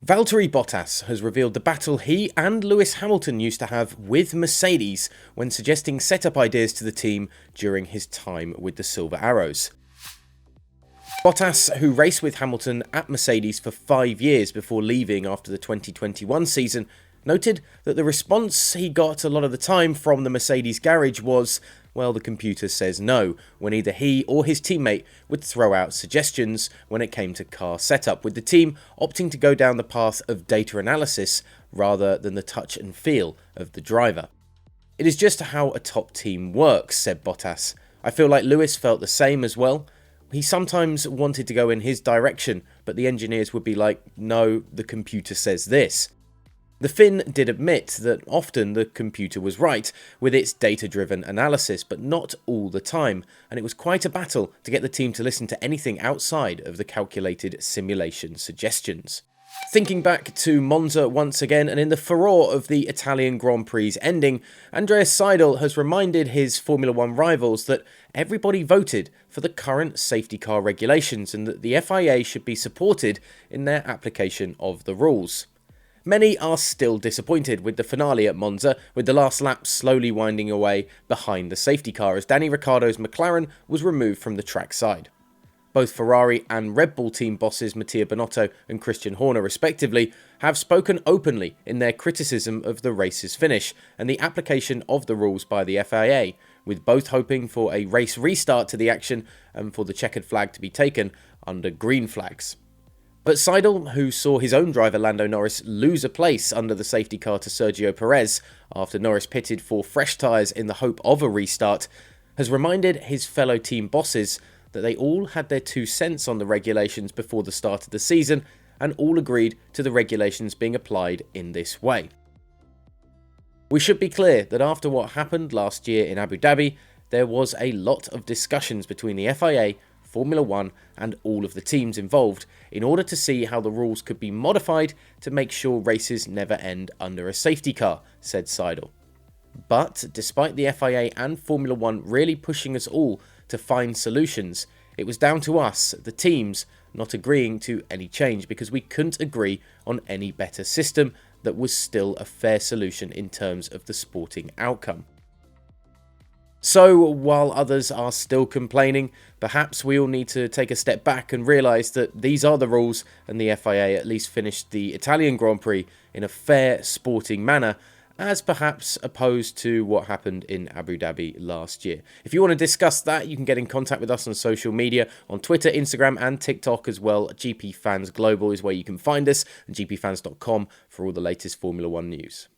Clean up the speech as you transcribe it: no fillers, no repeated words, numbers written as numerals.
Valtteri Bottas has revealed the battle he and Lewis Hamilton used to have with Mercedes when suggesting setup ideas to the team during his time with the Silver Arrows. Bottas, who raced with Hamilton at Mercedes for 5 years before leaving after the 2021 season, noted that the response he got a lot of the time from the Mercedes garage was, well, the computer says no, when either he or his teammate would throw out suggestions when it came to car setup, with the team opting to go down the path of data analysis rather than the touch and feel of the driver. "It is just how a top team works," said Bottas. "I feel like Lewis felt the same as well. He sometimes wanted to go in his direction, but the engineers would be like, no, the computer says this." The Finn did admit that often the computer was right with its data-driven analysis, but not all the time, and it was quite a battle to get the team to listen to anything outside of the calculated simulation suggestions. Thinking back to Monza once again, and in the furore of the Italian Grand Prix ending, Andreas Seidl has reminded his Formula 1 rivals that everybody voted for the current safety car regulations and that the FIA should be supported in their application of the rules. Many are still disappointed with the finale at Monza, with the last lap slowly winding away behind the safety car as Danny Ricciardo's McLaren was removed from the track side. Both Ferrari and Red Bull team bosses Mattia Binotto and Christian Horner respectively have spoken openly in their criticism of the race's finish and the application of the rules by the FIA, with both hoping for a race restart to the action and for the checkered flag to be taken under green flags. But Seidl, who saw his own driver Lando Norris lose a place under the safety car to Sergio Perez after Norris pitted for fresh tyres in the hope of a restart, has reminded his fellow team bosses that they all had their 2 cents on the regulations before the start of the season and all agreed to the regulations being applied in this way. We should be clear that after what happened last year in Abu Dhabi, there was a lot of discussions between the FIA, Formula 1 and all of the teams involved in order to see how the rules could be modified to make sure races never end under a safety car, said Seidl. But despite the FIA and Formula 1 really pushing us all to find solutions, it was down to us, the teams, not agreeing to any change because we couldn't agree on any better system that was still a fair solution in terms of the sporting outcome. So, while others are still complaining, perhaps we all need to take a step back and realise that these are the rules and the FIA at least finished the Italian Grand Prix in a fair sporting manner, as perhaps opposed to what happened in Abu Dhabi last year. If you want to discuss that, you can get in contact with us on social media, on Twitter, Instagram and TikTok as well. GPFans Global is where you can find us, and gpfans.com for all the latest Formula 1 news.